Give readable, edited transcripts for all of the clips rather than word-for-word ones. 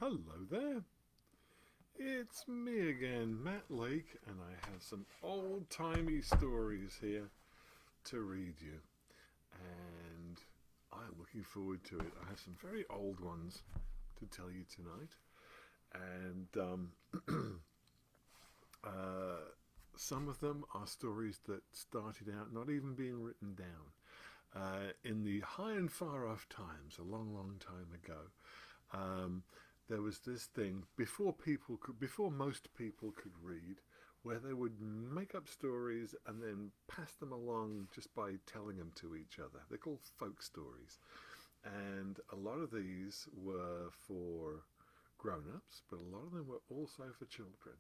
Hello there. It's me again, Matt Lake, and I have some old timey stories here to read you. And I'm looking forward to it. I have some very old ones to tell you tonight. And uh, some of them are stories that started out not even being written down. In the high and far off times, a long, long time ago, um, there was this thing before most people could read, where they would make up stories and then pass them along just by telling them to each other. They're called folk stories, and a lot of these were for grown-ups, but a lot of them were also for children.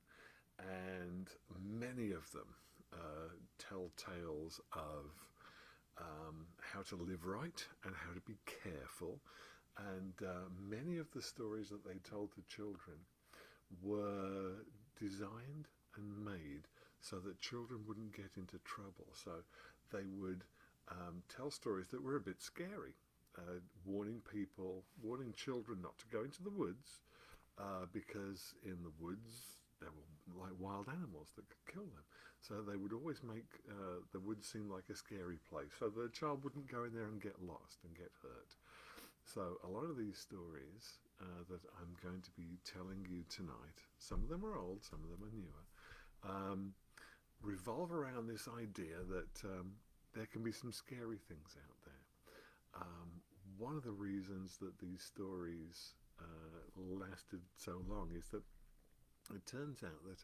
And many of them tell tales of how to live right and how to be careful. And many of the stories that they told to children were designed and made so that children wouldn't get into trouble. So they would tell stories that were a bit scary, warning people, warning children not to go into the woods because in the woods there were like wild animals that could kill them. So they would always make the woods seem like a scary place, so the child wouldn't go in there and get lost and get hurt. So a lot of these stories that I'm going to be telling you tonight, some of them are old, some of them are newer, revolve around this idea that there can be some scary things out there. One of the reasons that these stories lasted so long is that it turns out that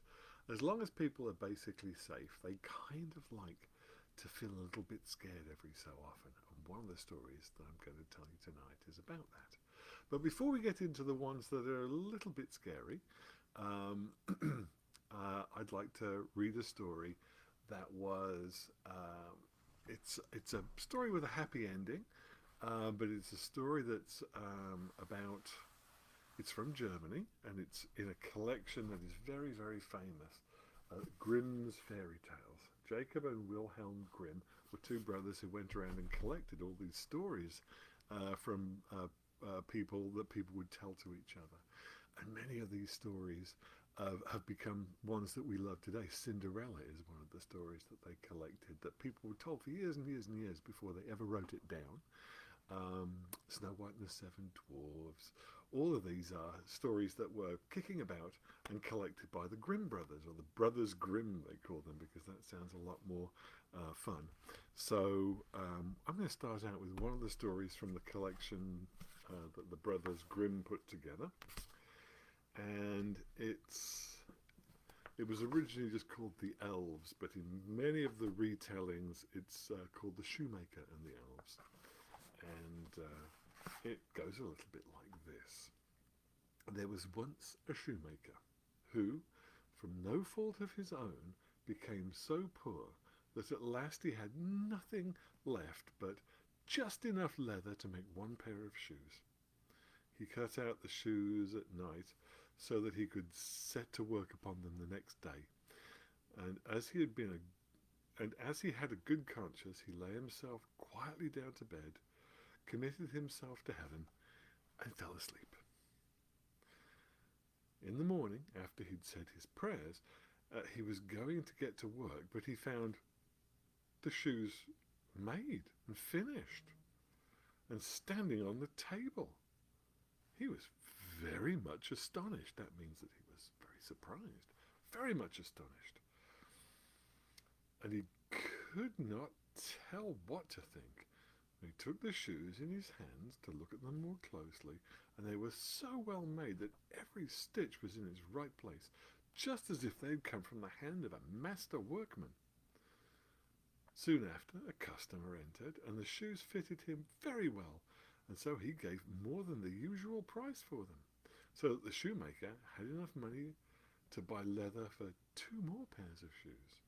as long as people are basically safe, they kind of like to feel a little bit scared every so often. And one of the stories that I'm going to tell you tonight is about that. But before we get into the ones that are a little bit scary, um, I'd like to read a story that was. It's a story with a happy ending, but it's a story that's about. It's from Germany, and it's in a collection that is very, very famous, Grimm's Fairy Tales. Jacob and Wilhelm Grimm were two brothers who went around and collected all these stories from people that people would tell to each other. And many of these stories have become ones that we love today. Cinderella is one of the stories that they collected that people were told for years and years and years before they ever wrote it down. Snow White and the Seven Dwarfs. All of these are stories that were kicking about and collected by the Grimm brothers, or the Brothers Grimm, they call them, because that sounds a lot more fun. So I'm going to start out with one of the stories from the collection that the Brothers Grimm put together. And it was originally just called The Elves, but in many of the retellings, it's called The Shoemaker and the Elves. And it goes a little bit like this. There was once a shoemaker who, from no fault of his own, became so poor that at last he had nothing left but just enough leather to make one pair of shoes. He cut out the shoes at night so that he could set to work upon them the next day. And as he had a good conscience, he lay himself quietly down to bed, committed himself to heaven, and fell asleep. In the morning, after he'd said his prayers, he was going to get to work, but he found the shoes made and finished and standing on the table. He was very much astonished. That means that he was very surprised, very much astonished. And he could not tell what to think. He took the shoes in his hands to look at them more closely, and they were so well made that every stitch was in its right place, just as if they had come from the hand of a master workman. Soon after, a customer entered, and the shoes fitted him very well, and so he gave more than the usual price for them, so that the shoemaker had enough money to buy leather for 2 more pairs of shoes.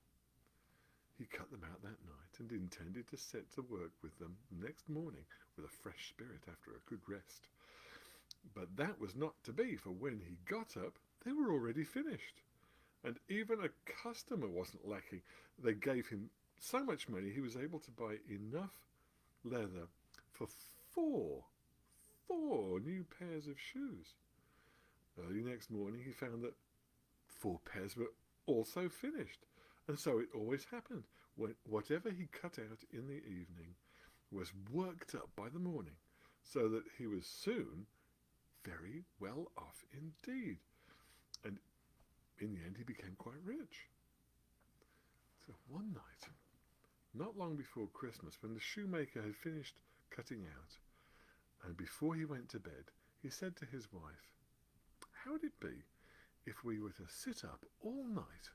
He cut them out that night and intended to set to work with them next morning with a fresh spirit after a good rest. But that was not to be, for when he got up, they were already finished. And even a customer wasn't lacking. They gave him so much money he was able to buy enough leather for four new pairs of shoes. Early next morning he found that 4 pairs were also finished, and so it always happened. Whatever he cut out in the evening was worked up by the morning, so that he was soon very well off indeed. And in the end, he became quite rich. So one night, not long before Christmas, when the shoemaker had finished cutting out, and before he went to bed, he said to his wife, "How would it be if we were to sit up all night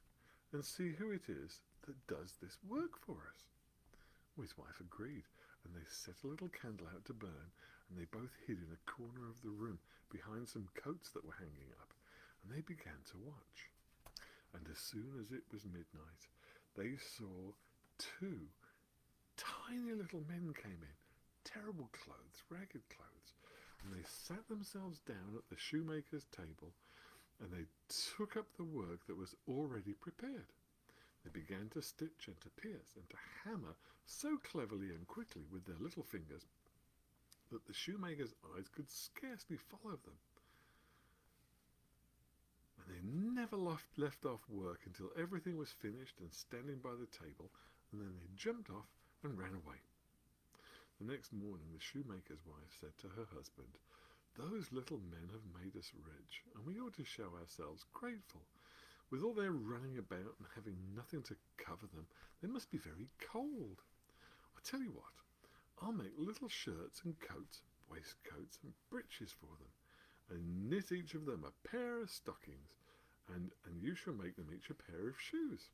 and see who it is that does this work for us?" Well, his wife agreed, and they set a little candle out to burn, and they both hid in a corner of the room behind some coats that were hanging up, and they began to watch. And as soon as it was midnight, they saw two tiny little men came in, terrible clothes, ragged clothes, and they sat themselves down at the shoemaker's table, and they took up the work that was already prepared. They began to stitch and to pierce and to hammer so cleverly and quickly with their little fingers that the shoemaker's eyes could scarcely follow them. And they never left off work until everything was finished and standing by the table, and then they jumped off and ran away. The next morning the shoemaker's wife said to her husband, "Those little men have made us rich, and we ought to show ourselves grateful. With all their running about and having nothing to cover them, they must be very cold. I tell you what, I'll make little shirts and coats, waistcoats and breeches for them, and knit each of them a pair of stockings, and you shall make them each a pair of shoes."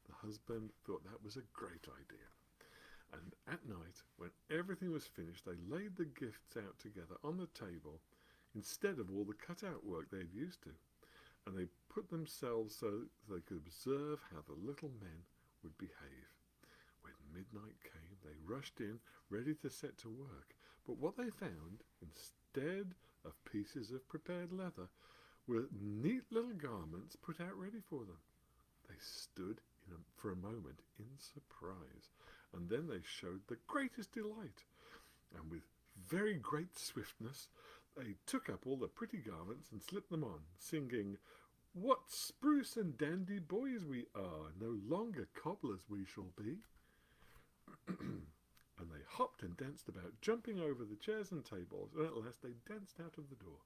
The husband thought that was a great idea. And at night, when everything was finished, they laid the gifts out together on the table instead of all the cut-out work they had used to, and they put themselves so they could observe how the little men would behave. When midnight came, they rushed in, ready to set to work, but what they found, instead of pieces of prepared leather, were neat little garments put out ready for them. They stood for a moment in surprise, and then they showed the greatest delight, and with very great swiftness they took up all the pretty garments and slipped them on, singing, "What spruce and dandy boys we are, no longer cobblers we shall be." And they hopped and danced about, jumping over the chairs and tables, and at last they danced out of the door.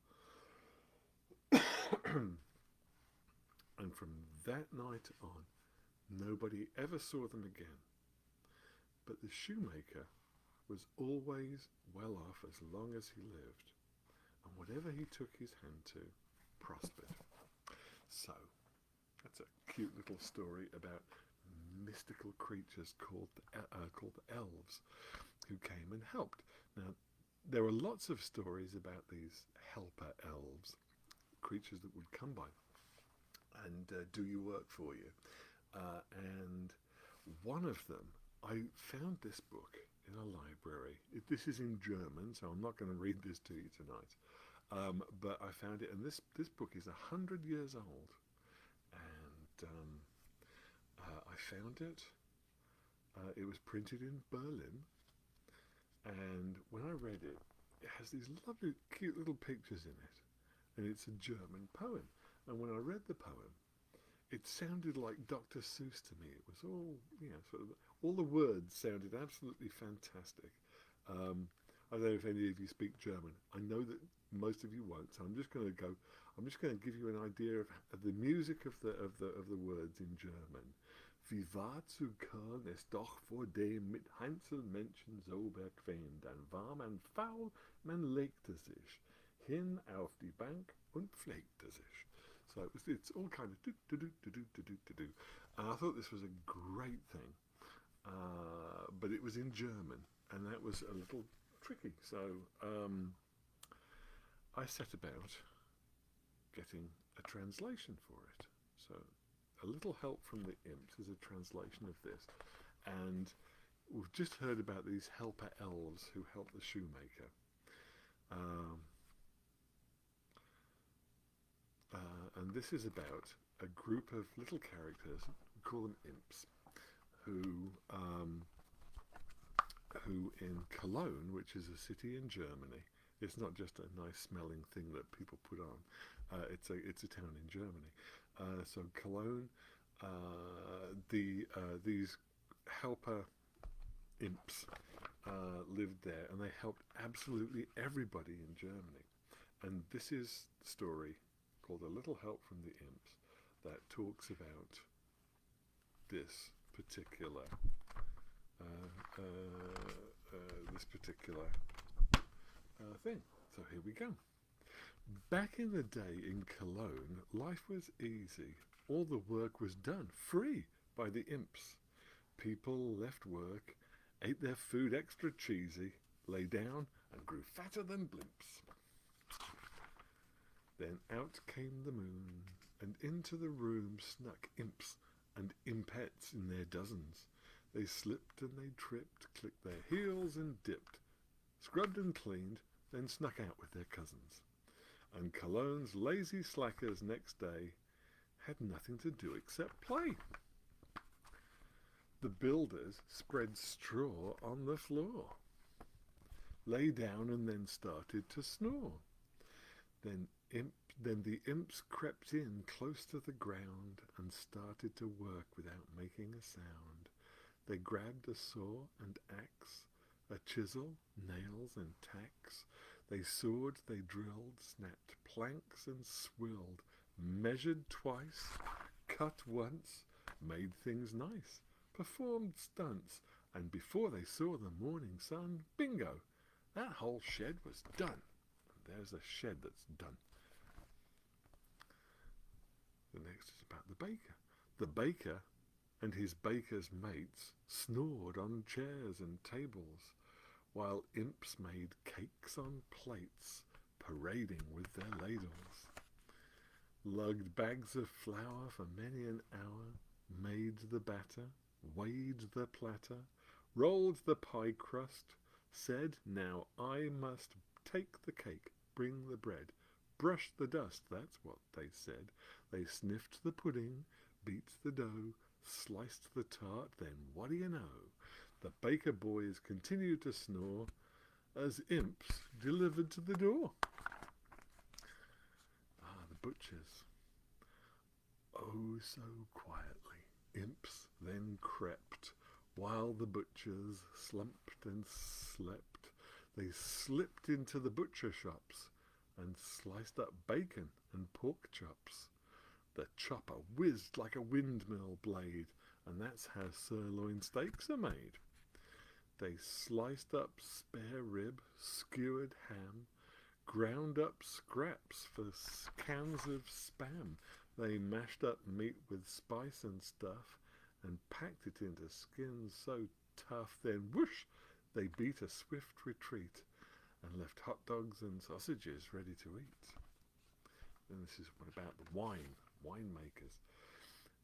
And from that night on, nobody ever saw them again. But the shoemaker was always well off as long as he lived, and whatever he took his hand to prospered. So, that's a cute little story about mystical creatures called elves who came and helped. Now, there were lots of stories about these helper elves, creatures that would come by and do your work for you. And one of them, I found this book in a library. This is in German, so I'm not going to read this to you tonight. But I found it, and this book is 100 years old. And I found it. It was printed in Berlin. And when I read it, it has these lovely, cute little pictures in it. And it's a German poem. And when I read the poem, it sounded like Dr. Seuss to me. It was all, sort of, all the words sounded absolutely fantastic. I don't know if any of you speak German. I know that most of you won't, so I'm just going to give you an idea of the music of the words in German. Wie wahr zu Köln es doch vor dem mit Heinzelmännchen so bequem, dann war man faul, man legte sich hin auf die Bank und pflegte sich. So it's all kind of do. And I thought this was a great thing, but it was in German, and that was a little tricky. So I set about getting a translation for it. So A Little Help from the Imps is a translation of this, and we've just heard about these helper elves who help the shoemaker. And this is about a group of little characters, we call them imps, who in Cologne, which is a city in Germany, It's not just a nice smelling thing that people put on. It's a town in Germany. So Cologne, these helper imps lived there, and they helped absolutely everybody in Germany. And this is the story called A Little Help from the Imps that talks about this particular thing. So here we go. Back in the day in Cologne, life was easy. All the work was done free by the imps. People left work, ate their food extra cheesy, lay down and grew fatter than blimps. Then out came the moon, and into the room snuck imps and impettes in their dozens. They slipped and they tripped, clicked their heels and dipped, scrubbed and cleaned, then snuck out with their cousins. And Cologne's lazy slackers next day had nothing to do except play. The builders spread straw on the floor, lay down and then started to snore. Then the imps crept in close to the ground and started to work without making a sound. They grabbed a saw and axe, a chisel, nails and tacks. They sawed, they drilled, snapped planks and swilled, measured twice, cut once, made things nice, performed stunts, and before they saw the morning sun, bingo, that whole shed was done. And there's a shed that's done. The next is about the baker. The baker and his baker's mates snored on chairs and tables, while imps made cakes on plates, parading with their ladles. Lugged bags of flour for many an hour, made the batter, weighed the platter, rolled the pie crust, said, now I must take the cake, bring the bread, brush the dust, that's what they said. They sniffed the pudding, beat the dough, sliced the tart, then what do you know? The baker boys continued to snore as imps delivered to the door. The butchers. Oh, so quietly, imps then crept, while the butchers slumped and slept. They slipped into the butcher shops and sliced up bacon and pork chops. The chopper whizzed like a windmill blade, and that's how sirloin steaks are made. They sliced up spare rib, skewered ham, ground up scraps for cans of spam. They mashed up meat with spice and stuff and packed it into skins so tough. Then whoosh, they beat a swift retreat and left hot dogs and sausages ready to eat. And this is what about the winemakers.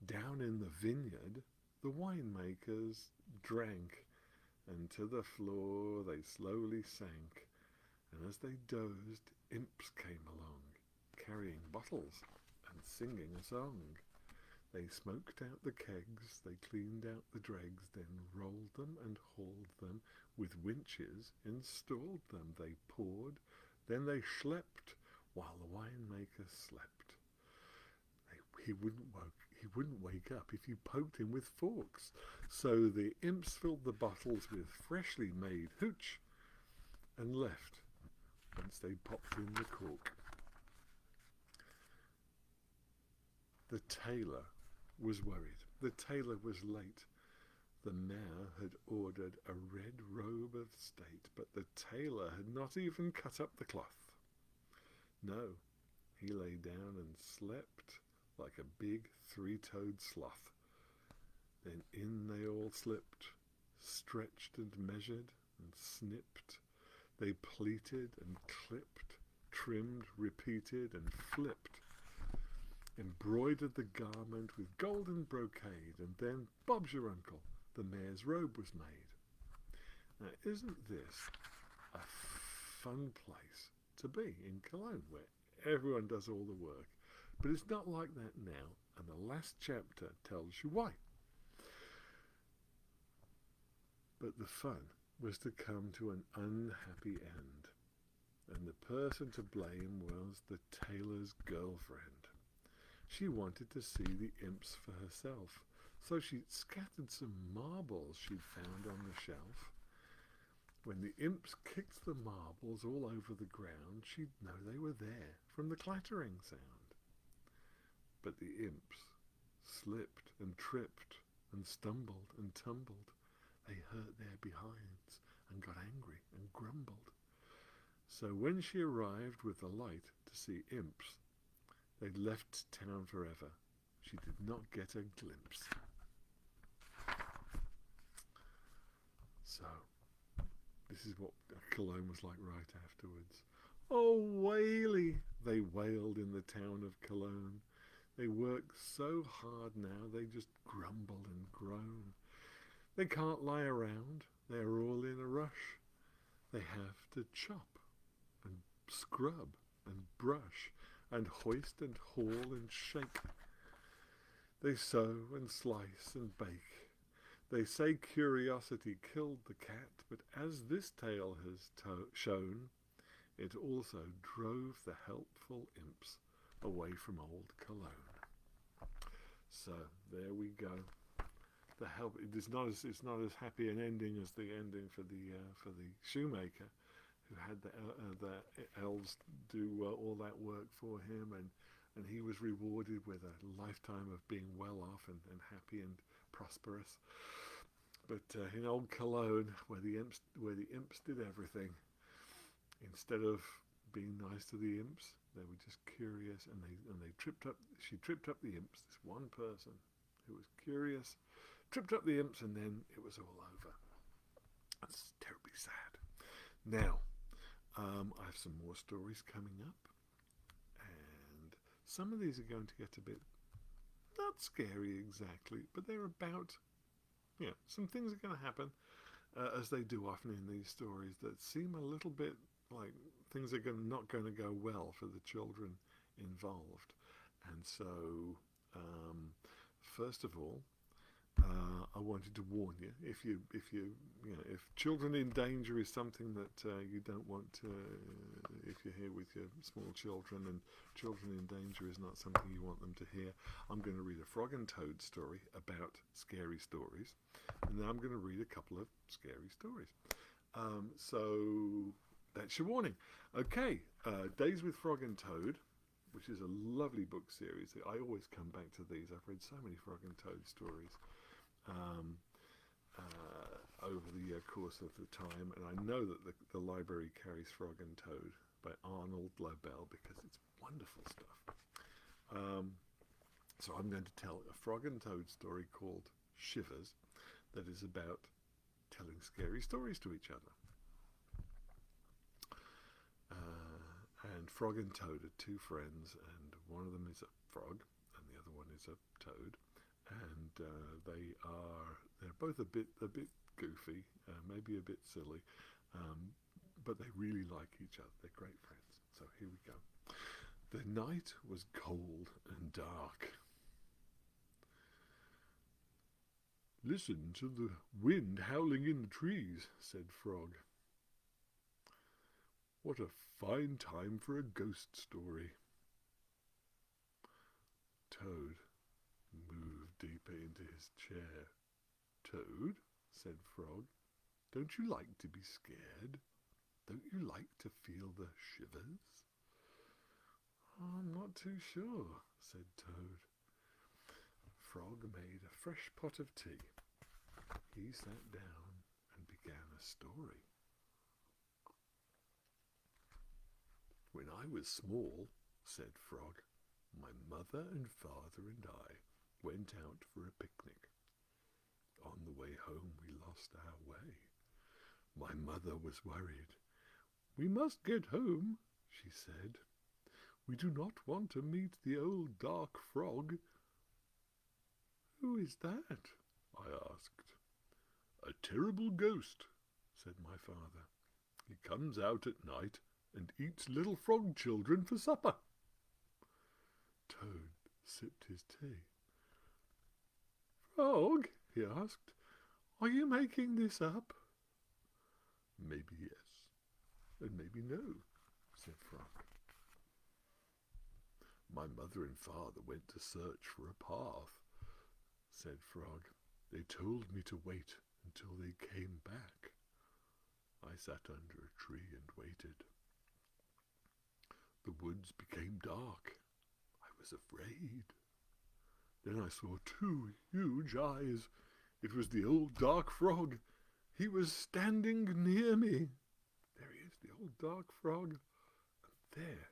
Down in the vineyard, the winemakers drank, and to the floor they slowly sank. And as they dozed, imps came along, carrying bottles and singing a song. They smoked out the kegs, they cleaned out the dregs, then rolled them and hauled them, with winches installed them. They poured, then they schlepped, while the winemaker slept. He wouldn't wake up if you poked him with forks. So the imps filled the bottles with freshly made hooch and left once they popped in the cork. The tailor was worried. The tailor was late. The mayor had ordered a red robe of state, but the tailor had not even cut up the cloth. No, he lay down and slept like a big three-toed sloth. Then in they all slipped, stretched and measured and snipped. They pleated and clipped, trimmed, repeated and flipped, embroidered the garment with golden brocade, and then, Bob's your uncle, the mayor's robe was made. Now, isn't this a fun place to be in Cologne, where everyone does all the work? But it's not like that now, and the last chapter tells you why. But the fun was to come to an unhappy end. and the person to blame was the tailor's girlfriend. She wanted to see the imps for herself, so she scattered some marbles she'd found on the shelf. When the imps kicked the marbles all over the ground, she'd know they were there from the clattering sound. But the imps slipped and tripped and stumbled and tumbled. They hurt their behinds and got angry and grumbled. So when she arrived with the light to see imps, they'd left town forever. She did not get a glimpse. So, this is what Cologne was like right afterwards. Oh, Whaley, they wailed in the town of Cologne. They work so hard now, they just grumble and groan. They can't lie around, they're all in a rush. They have to chop and scrub and brush and hoist and haul and shake. They sew and slice and bake. They say curiosity killed the cat, but as this tale has shown, it also drove the helpful imps away from old Cologne. So there we go. The help. It's not as happy an ending as the ending for the shoemaker, who had the elves do all that work for him, and he was rewarded with a lifetime of being well off and happy and prosperous. But in old Cologne, where the imps did everything, instead of being nice to the imps, they were just curious, and they tripped up. She tripped up the imps. This one person who was curious tripped up the imps, and then it was all over. That's terribly sad. Now, I have some more stories coming up, and some of these are going to get a bit not scary exactly, but they're about, some things are going to happen, as they do often in these stories, that seem a little bit like things are not going to go well for the children involved. And so, first of all, I wanted to warn you, if children in danger is something that you don't want to, if you're here with your small children and children in danger is not something you want them to hear, I'm going to read a Frog and Toad story about scary stories, and then I'm going to read a couple of scary stories. So that's your warning. Okay, Days with Frog and Toad, which is a lovely book series. I always come back to these. I've read so many Frog and Toad stories over the course of the time, and I know that the library carries Frog and Toad by Arnold Lobel because it's wonderful stuff. So I'm going to tell a Frog and Toad story called Shivers that is about telling scary stories to each other. And Frog and Toad are two friends, and one of them is a frog and the other one is a toad, and they're both a bit goofy, maybe a bit silly, but they really like each other. They're great friends. So here we go. The night was cold and dark. "Listen to the wind howling in the trees," said Frog. "What a fine time for a ghost story." Toad moved deeper into his chair. "Toad," said Frog, "don't you like to be scared? Don't you like to feel the shivers?" "I'm not too sure," said Toad. Frog made a fresh pot of tea. He sat down and began a story. "When I was small," said Frog, "my mother and father and I went out for a picnic. On the way home we lost our way. My mother was worried. 'We must get home,' she said. 'We do not want to meet the old dark frog.' 'Who is that?' I asked. 'A terrible ghost,' said my father. 'He comes out at night and eats little frog children for supper.'" Toad sipped his tea. "Frog," he asked, "are you making this up?" "Maybe yes, and maybe no," said Frog. My mother and father went to search for a path, said Frog. They told me to wait until they came back. I sat under a tree and waited. The woods became dark. I was afraid. Then I saw two huge eyes. It was the old dark frog. He was standing near me. There he is, the old dark frog. And there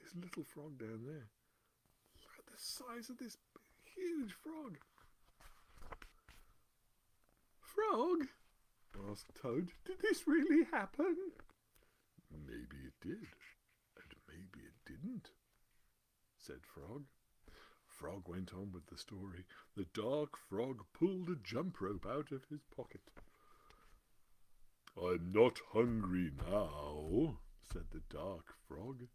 is little frog down there. Look at the size of this huge frog. Frog, asked Toad, did this really happen? Maybe it did, and maybe it didn't, said Frog. Frog went on with the story. The dark frog pulled a jump rope out of his pocket. I'm not hungry now, said the dark frog.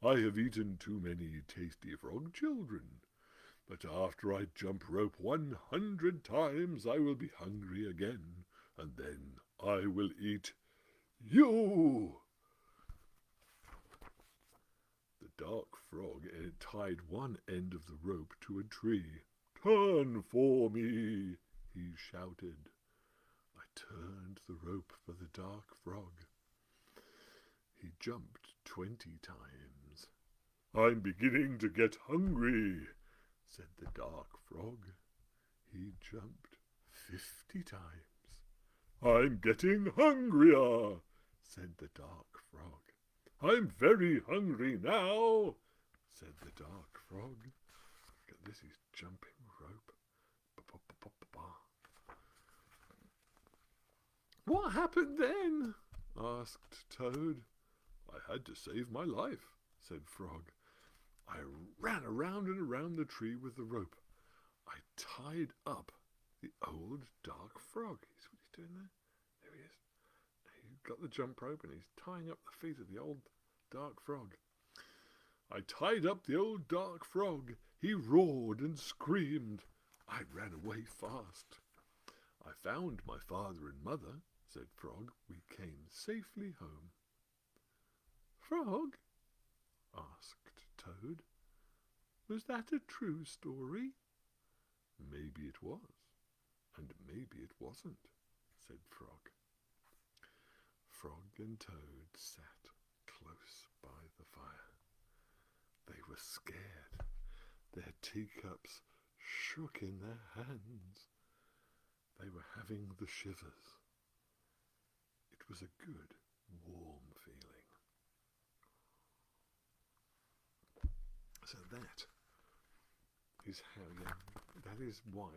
I have eaten too many tasty frog children. But after I jump rope 100 times, I will be hungry again, and then I will eat you. The dark frog tied one end of the rope to a tree. Turn for me, he shouted. I turned the rope for the dark frog. He jumped 20 times. I'm beginning to get hungry, said the dark frog. He jumped 50 times. I'm getting hungrier, said the dark frog. I'm very hungry now, said the dark frog. Look at this, he's jumping rope. What happened then? Asked Toad. I had to save my life, said Frog. I ran around and around the tree with the rope. I tied up the old dark frog. See what he's doing there? There he is. He's got the jump rope and he's tying up the feet of the old dark frog. I tied up the old dark frog. He roared and screamed. I ran away fast. I found my father and mother, said Frog. We came safely home. Frog, asked Toad, was that a true story? Maybe it was, and maybe it wasn't, said Frog. Frog and Toad sat close by the fire. They were scared. Their teacups shook in their hands. They were having the shivers. It was a good, warm feeling. So that is why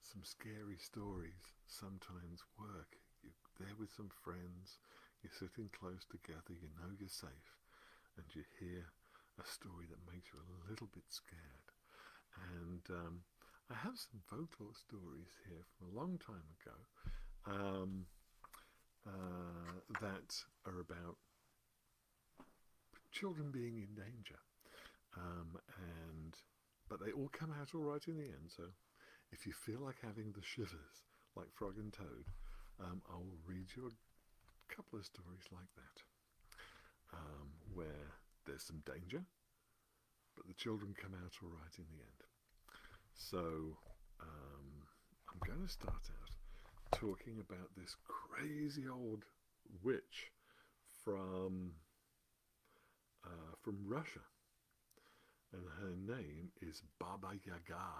some scary stories sometimes work. You're there with some friends, you're sitting close together, you know you're safe, and you hear a story that makes you a little bit scared. And I have some folklore stories here from a long time ago that are about children being in danger, but they all come out all right in the end. So if you feel like having the shivers like Frog and Toad, I will read you a couple of stories like that, where there's some danger, but the children come out all right in the end. So I'm going to start out talking about this crazy old witch from Russia, and her name is Baba Yaga,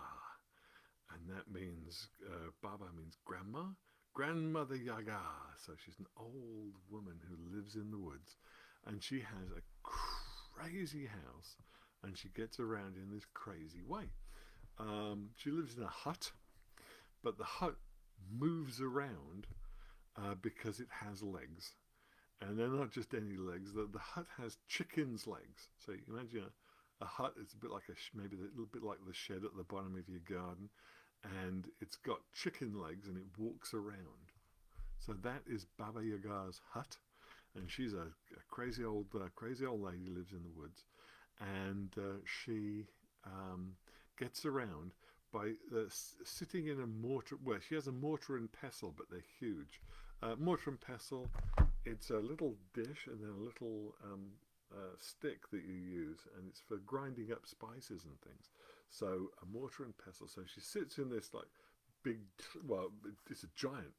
and that means Baba means grandmother Yaga. So she's an old woman who lives in the woods, and she has a crazy house, and she gets around in this crazy way. She lives in a hut, but the hut moves around because it has legs. And they're not just any legs. The hut has chicken's legs. So you imagine a hut. It's a bit like maybe a little bit like the shed at the bottom of your garden, and it's got chicken legs and it walks around. So that is Baba Yaga's hut, and she's a crazy old lady who lives in the woods, and she gets around by sitting in a mortar. Well, she has a mortar and pestle, but they're huge. Mortar and pestle It's a little dish and then a little stick that you use, and it's for grinding up spices and things. So a mortar and pestle. So she sits in this like big, well, it's a giant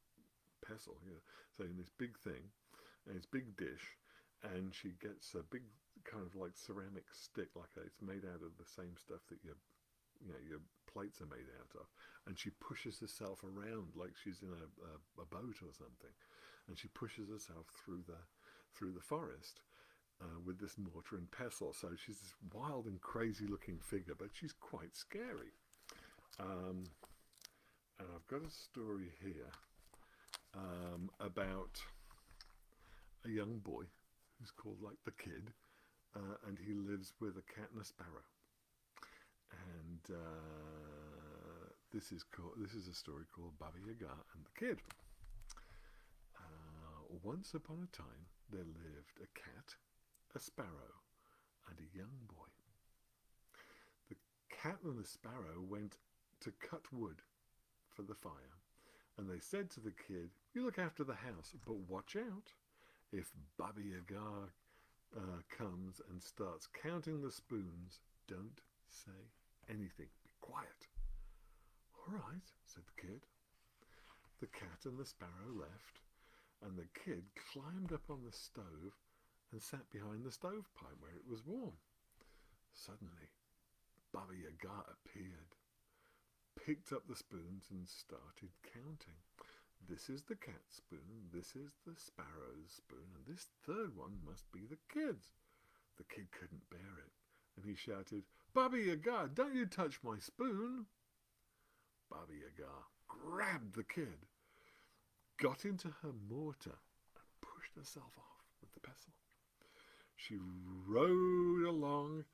pestle, you know. So in this big thing, and it's big dish, and she gets a big kind of like ceramic stick, like it's made out of the same stuff that your plates are made out of, and she pushes herself around like she's in a boat or something, and she pushes herself through the forest with this mortar and pestle. So she's this wild and crazy looking figure, but she's quite scary. Um, and I've got a story here about a young boy who's called like the Kid, and he lives with a cat and a sparrow. And this is a story called Baba Yaga and the Kid. Once upon a time, there lived a cat, a sparrow, and a young boy. The cat and the sparrow went to cut wood for the fire, and they said to the Kid, "You look after the house, but watch out. If Baba Yaga comes and starts counting the spoons, don't say anything. Be quiet." "All right," said the Kid. The cat and the sparrow left, and the Kid climbed up on the stove and sat behind the stovepipe where it was warm. Suddenly, Baba Yaga appeared, picked up the spoons and started counting. "This is the cat's spoon, this is the sparrow's spoon, and this third one must be the Kid's." The Kid couldn't bear it, and he shouted, "Baba Yaga, don't you touch my spoon!" Baba Yaga grabbed the Kid, got into her mortar, and pushed herself off with the pestle. She rode along,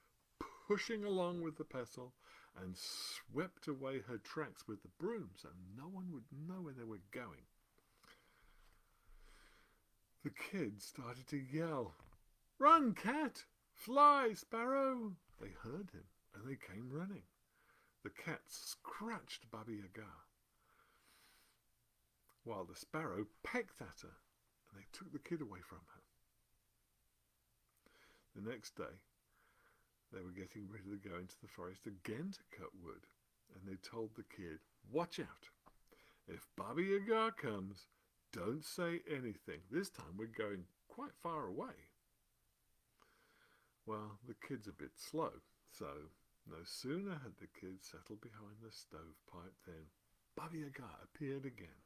pushing along with the pestle, and swept away her tracks with the broom so no one would know where they were going. The Kid started to yell, "Run, cat! Fly, sparrow!" They heard him, and they came running. The cat scratched Baba Yaga, while the sparrow pecked at her, and they took the Kid away from her. The next day, they were getting ready to go into the forest again to cut wood, and they told the Kid, "Watch out. If Baba Yaga comes, don't say anything. This time we're going quite far away." Well, the Kid's a bit slow, so no sooner had the Kid settled behind the stovepipe than Baba Yaga appeared again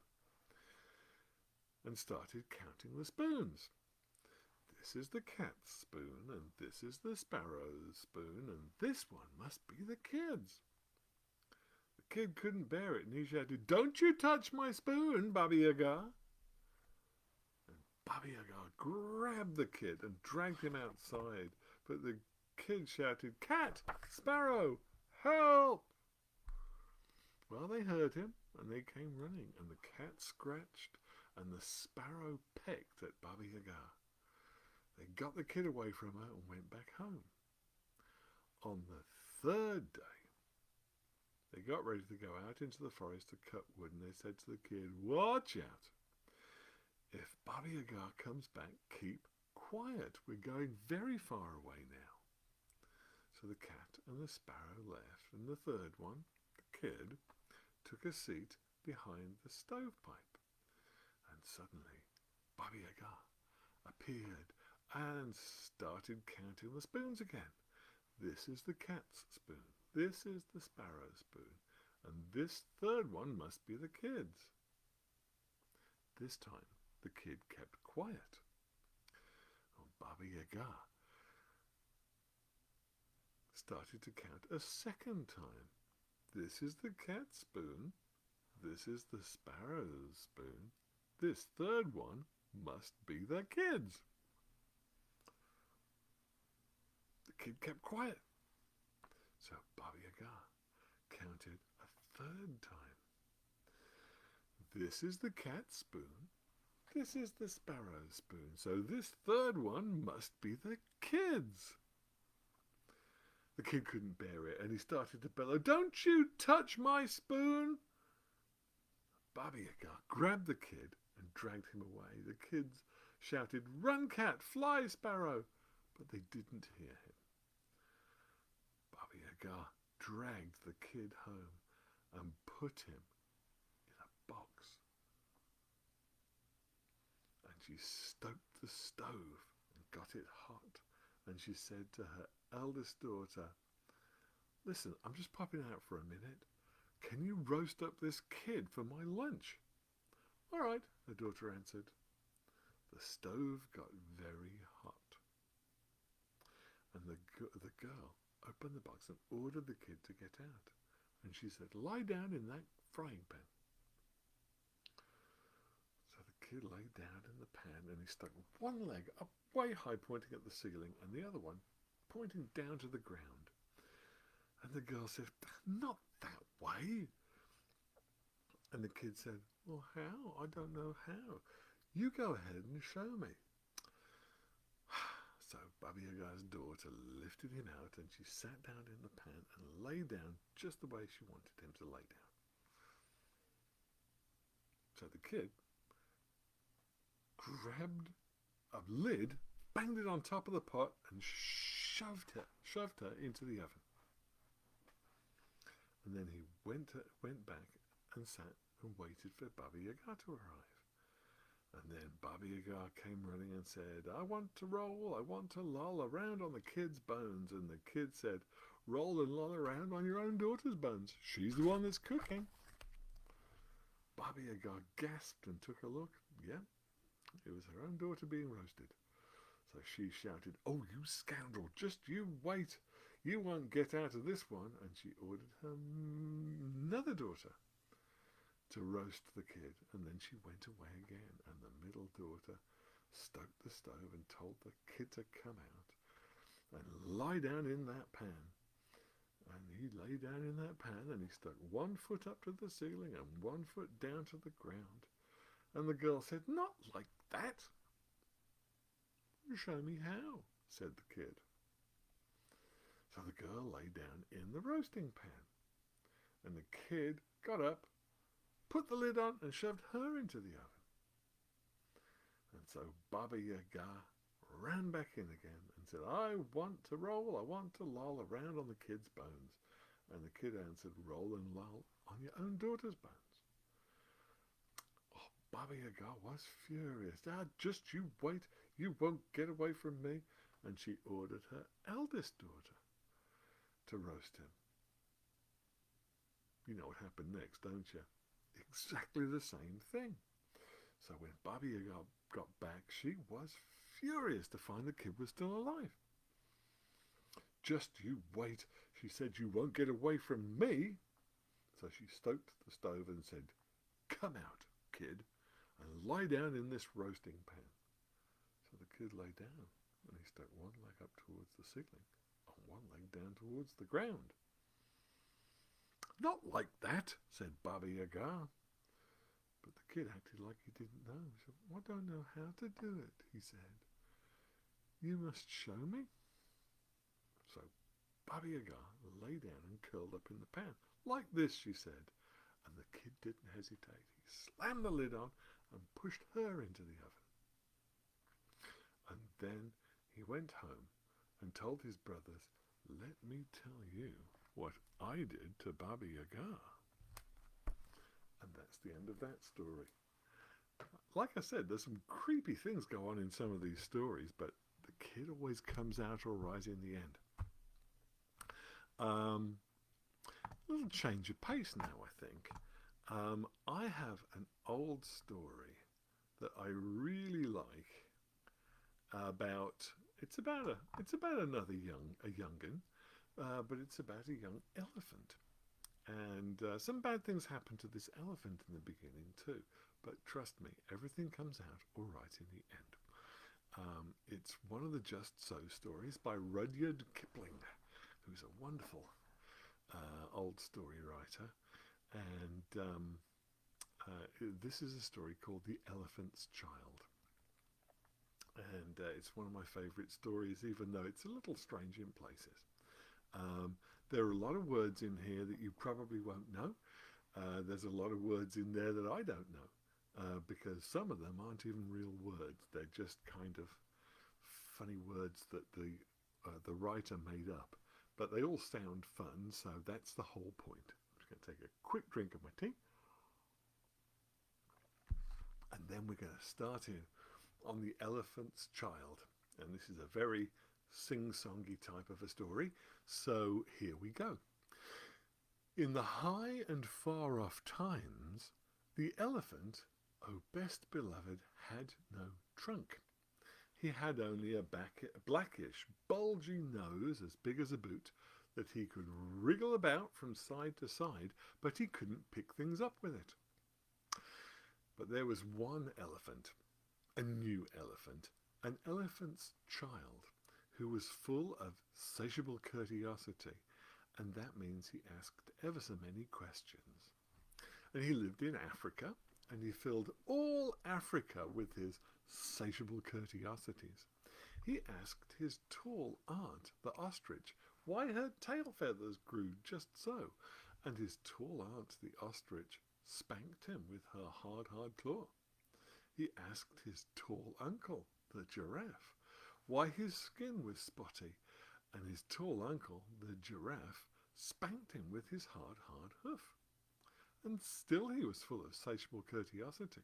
and started counting the spoons. "This is the cat's spoon, and this is the sparrow's spoon, and this one must be the Kid's." The Kid couldn't bear it, and he shouted, "Don't you touch my spoon, Baba Yaga!" And Baba Yaga grabbed the Kid and dragged him outside, but the Kid shouted, "Cat! Sparrow! Help!" Well, they heard him, and they came running, and the cat scratched, and the sparrow pecked at Baba Yaga. They got the Kid away from her and went back home. On the third day, they got ready to go out into the forest to cut wood, and they said to the Kid, "Watch out. If Baba Yaga comes back, keep quiet. We're going very far away now." So the cat and the sparrow left, and the third one, the Kid, took a seat behind the stovepipe. And suddenly, Baba Yaga appeared and started counting the spoons again. "This is the cat's spoon, this is the sparrow's spoon, and this third one must be the Kid's." This time, the Kid kept quiet. Baba Yaga started to count a second time. "This is the cat's spoon, this is the sparrow's spoon, this third one must be the Kid's." The Kid kept quiet. So Baba Yaga counted a third time. "This is the cat's spoon, this is the sparrow's spoon, so this third one must be the Kid's." The Kid couldn't bear it, and he started to bellow, "Don't you touch my spoon!" Baba Yaga grabbed the Kid and dragged him away. The Kid shouted, "Run, cat! Fly, sparrow!" But they didn't hear him. Baba Yaga dragged the kid home and put him in a box. And she stoked the stove and got it hot. And she said to her eldest daughter, "Listen, I'm just popping out for a minute. Can you roast up this kid for my lunch?" "All right," her daughter answered. The stove got very hot. And the girl opened the box and ordered the kid to get out. And she said, "Lie down in that frying pan." So the kid lay down in the pan and he stuck one leg up way high pointing at the ceiling and the other one pointing down to the ground. And the girl said, "Not that way." And the kid said, "Well, how? I don't know how. You go ahead and show me." So Baba Yaga's daughter lifted him out and she sat down in the pan and lay down just the way she wanted him to lay down. So the kid grabbed a lid, banged it on top of the pot and shoved her into the oven. And then he went back and sat and waited for Baba Yaga to arrive. And then Baba Yaga came running and said, "I want to roll, I want to loll around on the kid's bones." And the kid said, "Roll and loll around on your own daughter's bones. She's the one that's cooking." Baba Yaga gasped and took a look. Yeah, it was her own daughter being roasted. So she shouted, "Oh, you scoundrel, just you wait. You won't get out of this one." And she ordered her another daughter to roast the kid, and then she went away again, and the middle daughter stoked the stove and told the kid to come out and lie down in that pan. And he lay down in that pan and he stuck 1 foot up to the ceiling and 1 foot down to the ground. And the girl said, "Not like that." "Show me how," said the kid. So the girl lay down in the roasting pan, and the kid got up, put the lid on and shoved her into the oven. And so Baba Yaga ran back in again and said, "I want to roll, I want to loll around on the kid's bones." And the kid answered, "Roll and loll on your own daughter's bones." Oh, Baba Yaga was furious. "Just you wait, you won't get away from me." And she ordered her eldest daughter to roast him. You know what happened next, don't you? Exactly the same thing. So when Baba Yaga got back, she was furious to find the kid was still alive. "Just you wait," she said, "you won't get away from me." So she stoked the stove and said, "Come out, kid, and lie down in this roasting pan." So the kid lay down and he stuck one leg up towards the ceiling and one leg down towards the ground. "Not like that," said Baba Yaga. But the kid acted like he didn't know. He said, "I don't know how to do it," he said. "You must show me." So Baba Yaga lay down and curled up in the pan. "Like this," she said. And the kid didn't hesitate. He slammed the lid on and pushed her into the oven. And then he went home and told his brothers, "Let me tell you what I did to Baba Yaga." And that's the end of that story. Like I said, there's some creepy things go on in some of these stories, but the kid always comes out all right in the end. A little change of pace now, I think. I have an old story that I really like about. It's about another young'un, but it's about a young elephant. And some bad things happen to this elephant in the beginning too. But trust me, everything comes out all right in the end. It's one of the Just So stories by Rudyard Kipling, who's a wonderful old story writer. And this is a story called The Elephant's Child. And it's one of my favourite stories, even though it's a little strange in places. There are a lot of words in here that you probably won't know. There's a lot of words in there that I don't know. because some of them aren't even real words. They're just kind of funny words that the writer made up. But they all sound fun, so that's the whole point. I'm just going to take a quick drink of my tea. And then we're going to start in on the Elephant's Child. And this is a very sing-songy type of a story. So here we go. In the high and far-off times, the elephant, oh best beloved, had no trunk. He had only a blackish, bulgy nose as big as a boot that he could wriggle about from side to side, but he couldn't pick things up with it. But there was one elephant, a new elephant, an elephant's child, who was full of satiable curiosity, and that means he asked ever so many questions. And he lived in Africa, and he filled all Africa with his satiable curiosities. He asked his tall aunt, the ostrich, why her tail feathers grew just so, and his tall aunt, the ostrich, spanked him with her hard claw. He asked his tall uncle, the giraffe, why his skin was spotty, and his tall uncle, the giraffe, spanked him with his hard hoof. And still he was full of satiable curiosity.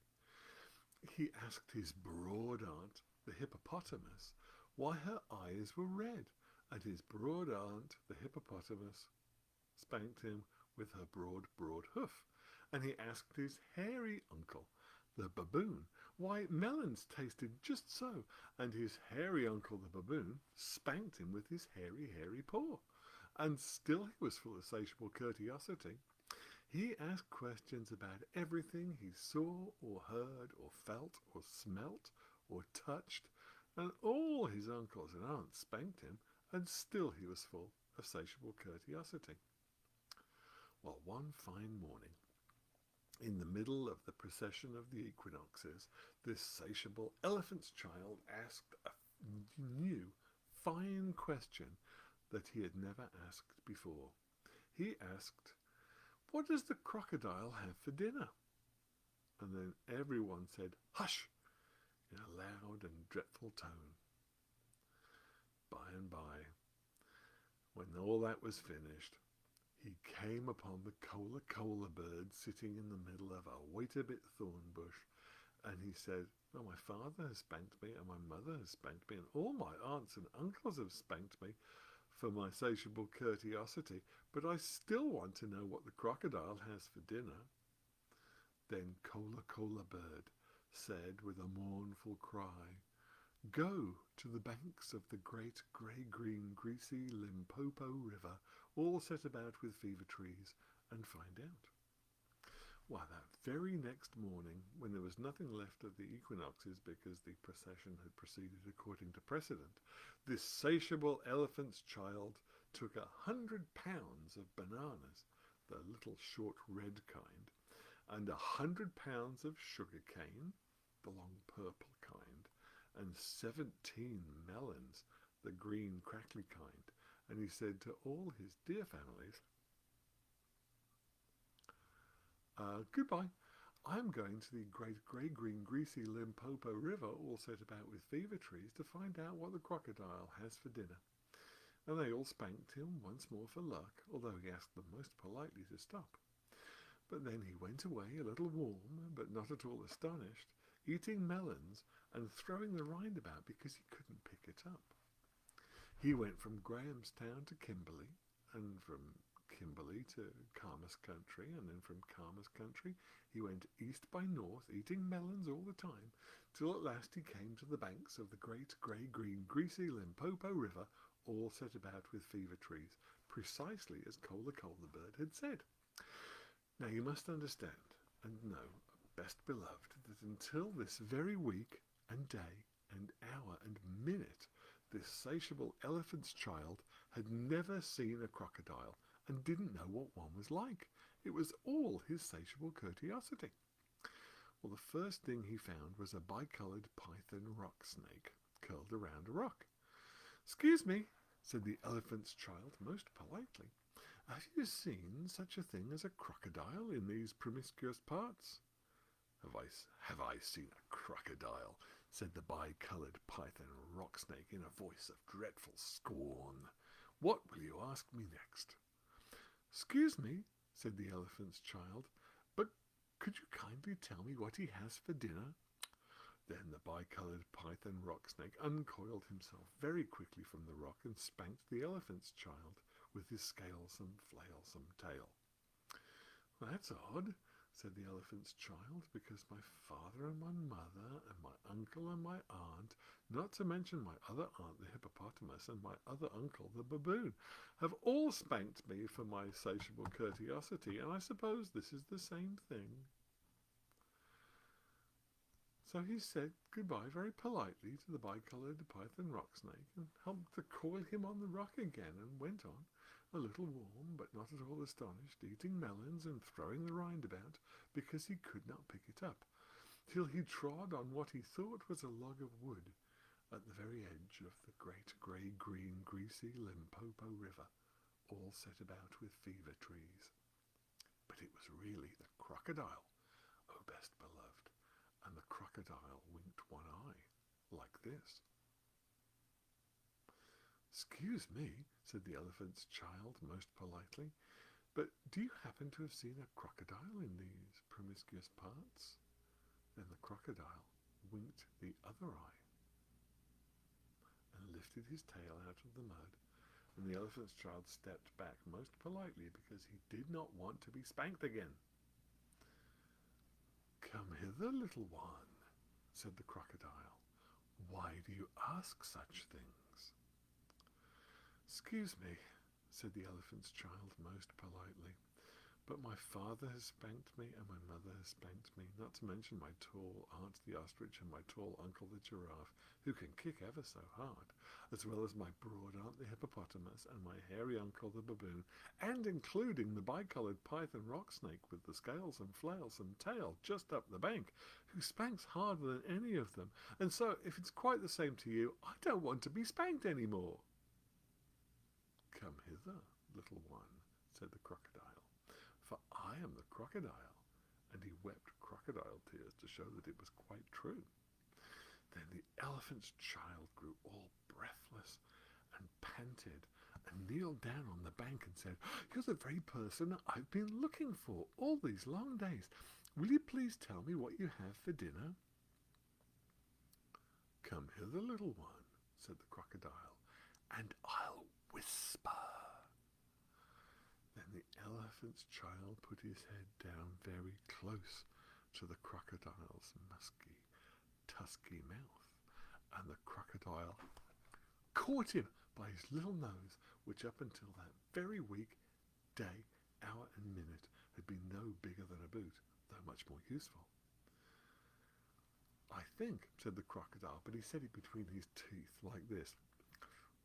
He asked his broad aunt, the hippopotamus, why her eyes were red, and his broad aunt, the hippopotamus, spanked him with her broad hoof. And he asked his hairy uncle, the baboon, why melons tasted just so, and his hairy uncle, the baboon, spanked him with his hairy paw. And still he was full of satiable curiosity. He asked questions about everything he saw or heard or felt or smelt or touched, and all his uncles and aunts spanked him, and still he was full of satiable curiosity. Well, one fine morning, in the middle of the procession of the equinoxes, this satiable elephant's child asked a new, fine question that he had never asked before. He asked, what does the crocodile have for dinner? And then everyone said, hush, in a loud and dreadful tone. By and by, when all that was finished, he came upon the Cola bird sitting in the middle of a wait-a-bit thorn bush, and he said, oh, my father has spanked me, and my mother has spanked me, and all my aunts and uncles have spanked me for my satiable curiosity, but I still want to know what the crocodile has for dinner. Then Cola bird said with a mournful cry, go to the banks of the great grey-green greasy Limpopo River, all set about with fever trees, and find out. Why, that very next morning, when there was nothing left of the equinoxes because the procession had proceeded according to precedent, this satiable elephant's child took 100 pounds of bananas, the little short red kind, and 100 pounds of sugar cane, the long purple kind, and 17 melons, the green crackly kind, and he said to all his dear families, goodbye. I'm going to the great grey-green greasy Limpopo River, all set about with fever trees, to find out what the crocodile has for dinner. And they all spanked him once more for luck, although he asked them most politely to stop. But then he went away a little warm, but not at all astonished, eating melons and throwing the rind about because he couldn't pick it up. He went from Grahamstown to Kimberley, and from Kimberley to Camas country, and then from Camas country he went east by north, eating melons all the time, till at last he came to the banks of the great grey-green greasy Limpopo River, all set about with fever trees, precisely as Cola bird had said. Now you must understand and know, best beloved, that until this very week and day and hour and minute, this satiable elephant's child had never seen a crocodile and didn't know what one was like. It was all his satiable curiosity. Well, the first thing he found was a bicoloured python rock snake curled around a rock. "Excuse me," said the elephant's child most politely, "have you seen such a thing as a crocodile in these promiscuous parts?" Have I seen a crocodile? Said the bi-coloured python rock snake in a voice of dreadful scorn. What will you ask me next? Excuse me, said the elephant's child, but could you kindly tell me what he has for dinner? Then the bi-coloured python rock snake uncoiled himself very quickly from the rock and spanked the elephant's child with his scalesome, flailsome tail. That's odd, said the elephant's child, because my father and my mother and my uncle and my aunt, not to mention my other aunt the hippopotamus and my other uncle the baboon, have all spanked me for my insatiable courteosity, and I suppose this is the same thing. So he said goodbye very politely to the bi-coloured python rock snake and helped to coil him on the rock again and went on, a little warm but not at all astonished, eating melons and throwing the rind about because he could not pick it up, till he trod on what he thought was a log of wood at the very edge of the great grey-green greasy Limpopo River, all set about with fever trees. But it was really the crocodile, O best beloved, and the crocodile winked one eye, like this. Excuse me, said the elephant's child most politely, but do you happen to have seen a crocodile in these promiscuous parts? Then the crocodile winked the other eye and lifted his tail out of the mud, and the elephant's child stepped back most politely because he did not want to be spanked again. Come hither, little one, said the crocodile. Why do you ask such things? Excuse me, said the elephant's child most politely, but my father has spanked me and my mother has spanked me, not to mention my tall aunt the ostrich and my tall uncle the giraffe, who can kick ever so hard, as well as my broad aunt the hippopotamus and my hairy uncle the baboon, and including the bi-coloured python rock snake with the scales and flails and tail just up the bank, who spanks harder than any of them, and so if it's quite the same to you, I don't want to be spanked any more. Come hither, little one, said the crocodile, for I am the crocodile, and he wept crocodile tears to show that it was quite true. Then the elephant's child grew all breathless and panted and kneeled down on the bank and said, You're the very person I've been looking for all these long days. Will you please tell me what you have for dinner? Come hither, little one, said the crocodile, and I'll whisper. Then the elephant's child put his head down very close to the crocodile's musky, tusky mouth, and the crocodile caught him by his little nose, which up until that very week, day, hour and minute had been no bigger than a boot, though much more useful. I think, said the crocodile, but he said it between his teeth like this,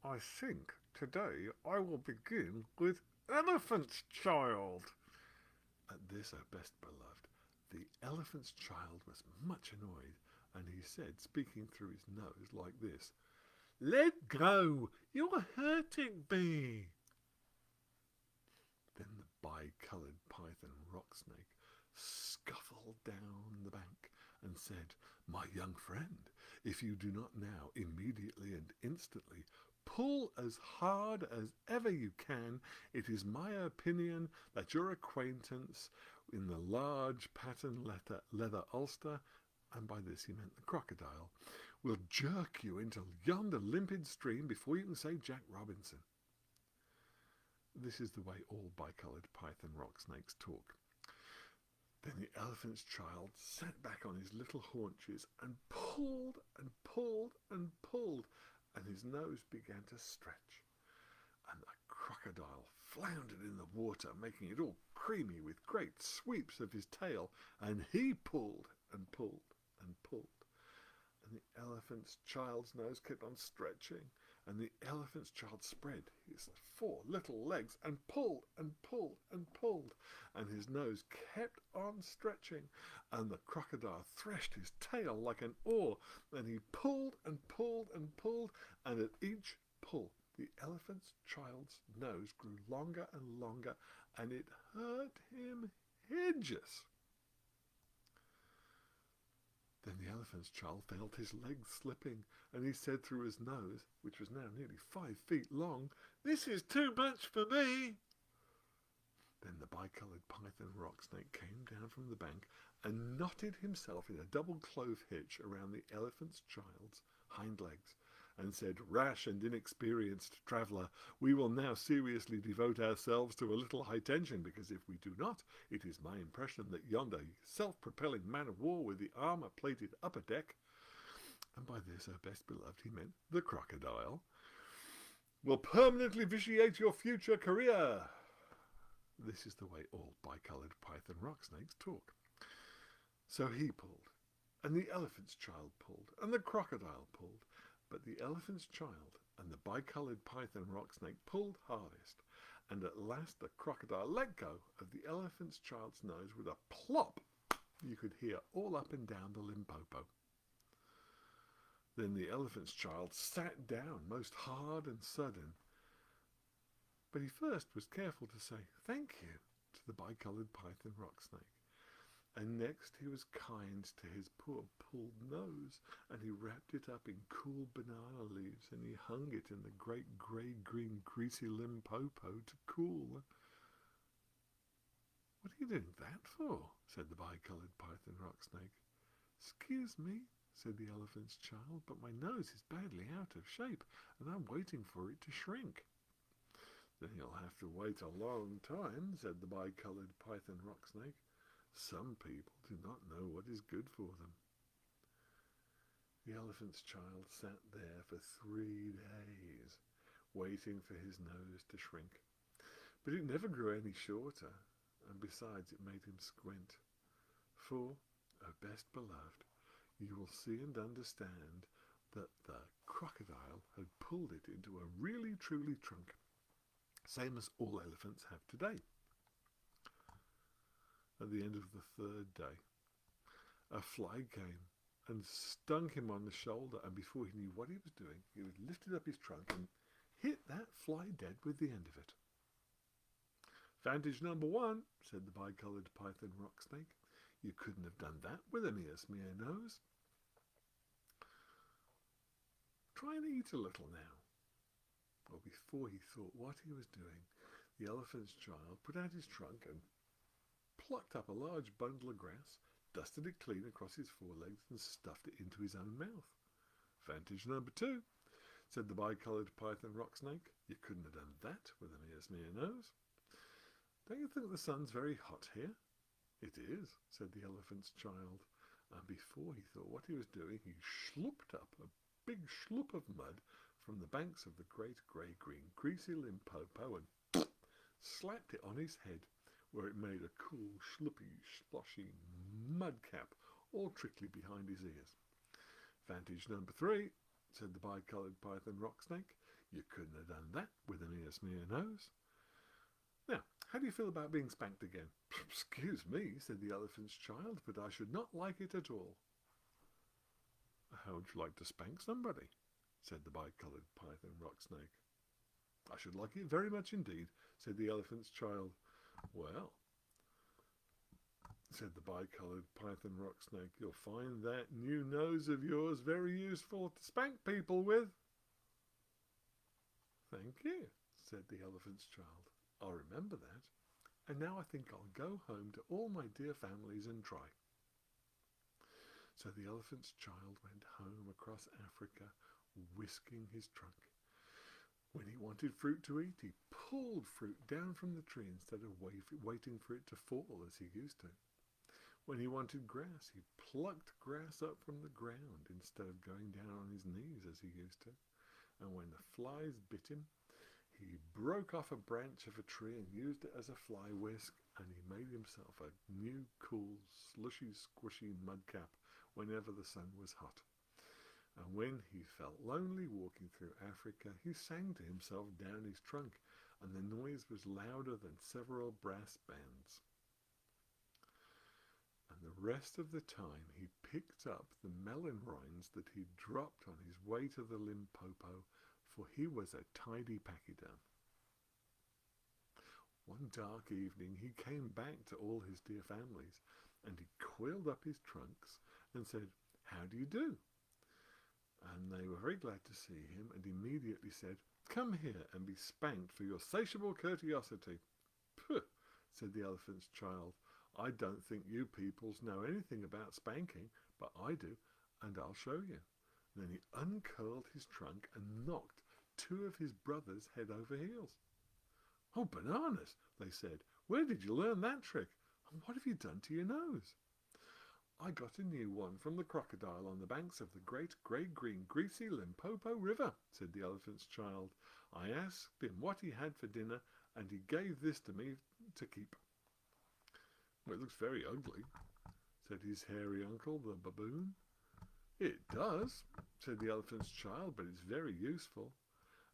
I think today I will begin with elephant's child. At this, O best beloved, the elephant's child was much annoyed, and he said, speaking through his nose like this, Let go! You're hurting me! Then the bi-coloured python rock snake scuffled down the bank and said, My young friend, if you do not now immediately and instantly pull as hard as ever you can, it is my opinion that your acquaintance in the large pattern leather ulster, and by this he meant the crocodile, will jerk you into yonder limpid stream before you can say Jack Robinson. This is the way all bi-coloured python rock snakes talk. Then the elephant's child sat back on his little haunches and pulled and pulled and pulled, and his nose began to stretch. And the crocodile floundered in the water, making it all creamy with great sweeps of his tail, and he pulled and pulled and pulled. And the elephant's child's nose kept on stretching, and the elephant's child spread his 4 little legs and pulled and pulled and pulled, and his nose kept on stretching, and the crocodile threshed his tail like an oar, and he pulled and pulled and pulled, and at each pull the elephant's child's nose grew longer and longer, and it hurt him hideous. Then the elephant's child felt his legs slipping, and he said through his nose, which was now nearly 5 feet long, "This is too much for me." Then the bicoloured python rock snake came down from the bank and knotted himself in a double clove hitch around the elephant's child's hind legs, and said, "Rash and inexperienced traveller, we will now seriously devote ourselves to a little high tension, because if we do not, it is my impression that yonder self-propelling man of war with the armour-plated upper deck," and by this, O best beloved, he meant the crocodile, "will permanently vitiate your future career." This is the way all bicoloured python rock snakes talk. So he pulled, and the elephant's child pulled, and the crocodile pulled, but the elephant's child and the bicoloured python rock snake pulled hardest, and at last the crocodile let go of the elephant's child's nose with a plop you could hear all up and down the Limpopo. Then the elephant's child sat down most hard and sudden, but he first was careful to say "thank you" to the bicoloured python rock snake, and next he was kind to his poor pulled nose, and he wrapped it up in cool banana leaves, and he hung it in the great grey-green greasy Limpopo to cool. "What are you doing that for?" said the bicoloured python rock snake. "Excuse me," said the elephant's child, "but my nose is badly out of shape, and I'm waiting for it to shrink." "Then you'll have to wait a long time," said the bicoloured python rock snake. "Some people do not know what is good for them." The elephant's child sat there for 3 days, waiting for his nose to shrink. But it never grew any shorter, and besides it made him squint. For, O best beloved, you will see and understand that the crocodile had pulled it into a really truly trunk, same as all elephants have today. At the end of the 3rd day, a fly came and stung him on the shoulder, and before he knew what he was doing, he had lifted up his trunk and hit that fly dead with the end of it. "Vantage number 1, said the bicoloured python rock snake. "You couldn't have done that with a mere nose. Try and eat a little now." Well, before he thought what he was doing, the elephant's child put out his trunk and plucked up a large bundle of grass, dusted it clean across his forelegs, and stuffed it into his own mouth. "Vantage number 2, said the bicoloured python rock snake. "You couldn't have done that with a mere nose. Don't you think the sun's very hot here?" "It is," said the elephant's child, and before he thought what he was doing, he schlooped up a big schloop of mud from the banks of the great grey-green greasy Limpopo and slapped it on his head, where it made a cool, schloopy, sploshy mud cap all trickly behind his ears. "Vantage number 3, said the bicoloured python rock snake. "You couldn't have done that with a mere nose. Now, how do you feel about being spanked again?" "Excuse me," said the elephant's child, "but I should not like it at all." "How would you like to spank somebody?" said the bicoloured python rock snake. "I should like it very much indeed," said the elephant's child. "Well," said the bicoloured python rock snake, "you'll find that new nose of yours very useful to spank people with." "Thank you," said the elephant's child. "I'll remember that. And now I think I'll go home to all my dear families and try." So the elephant's child went home across Africa, whisking his trunk. When he wanted fruit to eat, he pulled fruit down from the tree instead of waiting for it to fall as he used to. When he wanted grass, he plucked grass up from the ground instead of going down on his knees as he used to. And when the flies bit him, he broke off a branch of a tree and used it as a fly whisk, and he made himself a new cool, slushy, squishy mud cap whenever the sun was hot. And when he felt lonely walking through Africa, he sang to himself down his trunk, and the noise was louder than several brass bands. And the rest of the time he picked up the melon rinds that he'd dropped on his way to the Limpopo, for he was a tidy pachyderm. One dark evening he came back to all his dear families, and he coiled up his trunks and said, "How do you do?" And they were very glad to see him, and immediately said, "Come here and be spanked for your satiable courteosity." "Pooh," said the elephant's child, "I don't think you peoples know anything about spanking, but I do, and I'll show you." And then he uncurled his trunk and knocked two of his brothers head over heels. "Oh, bananas," they said. "Where did you learn that trick? And what have you done to your nose?" "I got a new one from the crocodile on the banks of the great grey-green greasy Limpopo River," said the elephant's child. "I asked him what he had for dinner, and he gave this to me to keep." "Well, it looks very ugly," said his hairy uncle, the baboon. "It does," said the elephant's child, "but it's very useful."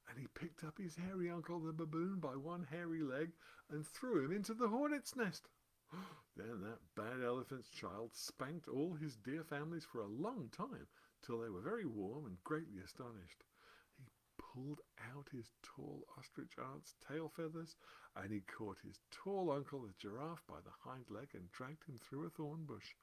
And he picked up his hairy uncle, the baboon, by one hairy leg and threw him into the hornet's nest. Then that bad elephant's child spanked all his dear families for a long time, till they were very warm and greatly astonished. He pulled out his tall ostrich aunt's tail feathers, and he caught his tall uncle, the giraffe, by the hind leg and dragged him through a thorn bush.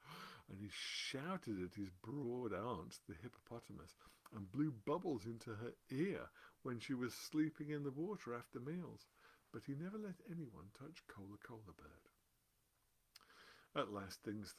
And he shouted at his broad aunt, the hippopotamus, and blew bubbles into her ear when she was sleeping in the water after meals. But he never let anyone touch Cola Cola Bird. At last things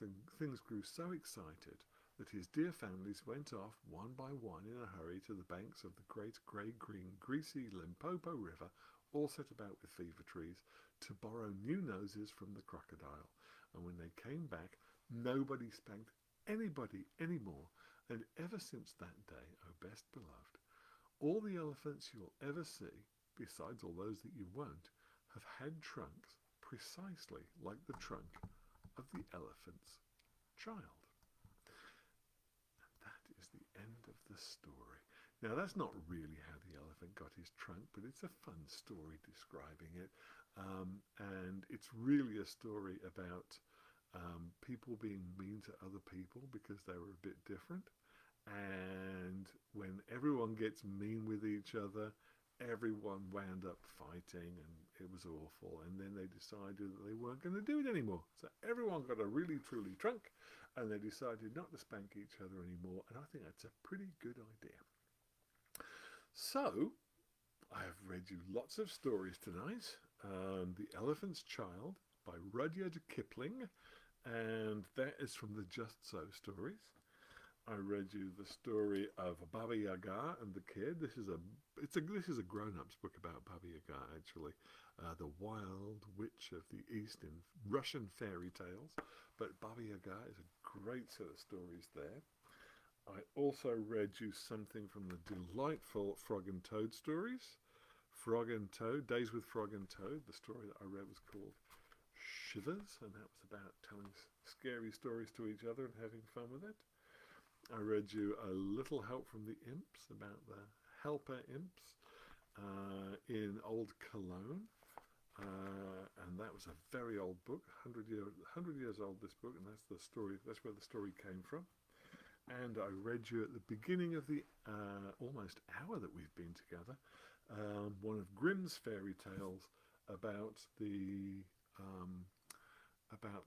grew so excited that his dear families went off one by one in a hurry to the banks of the great grey-green greasy Limpopo River, all set about with fever trees, to borrow new noses from the crocodile. And when they came back, nobody spanked anybody anymore, and ever since that day, O best beloved, all the elephants you'll ever see, besides all those that you won't, have had trunks precisely like the trunk of the elephant's child. And that is the end of the story. Now, that's not really how the elephant got his trunk, but it's a fun story describing it. And it's really a story about people being mean to other people because they were a bit different. And when everyone gets mean with each other, everyone wound up fighting, and it was awful. And then they decided that they weren't going to do it anymore. So everyone got a really truly trunk, and they decided not to spank each other anymore. And I think that's a pretty good idea. So I have read you lots of stories tonight. The Elephant's Child by Rudyard Kipling, and that is from the Just So stories. I read you the story of Baba Yaga and the Kid. This is a grown-ups book about Baba Yaga, actually, the wild witch of the East in Russian fairy tales. But Baba Yaga is a great set of stories there. I also read you something from the delightful Frog and Toad stories. Frog and Toad, Days with Frog and Toad. The story that I read was called Shivers, and that was about telling scary stories to each other and having fun with it. I read you A Little Help from the Imps, about the helper imps in Old Cologne. And that was a very old book, 100 years old, this book, and that's where the story came from. And I read you at the beginning of the almost hour that we've been together, one of Grimm's fairy tales about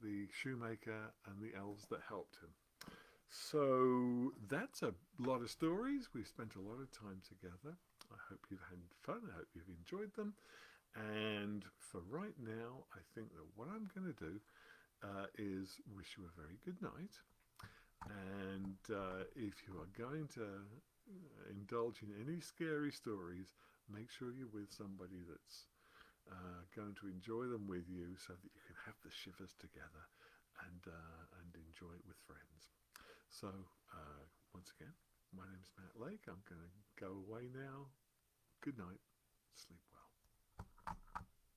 the shoemaker and the elves that helped him. So that's a lot of stories. We've spent a lot of time together. I hope you've had fun. I hope you've enjoyed them. And for right now, I think that what I'm going to do is wish you a very good night. And if you are going to indulge in any scary stories, make sure you're with somebody that's going to enjoy them with you, so that you can have the shivers together and enjoy it with friends. So, once again, my name is Matt Lake. I'm going to go away now. Good night. Sleep well.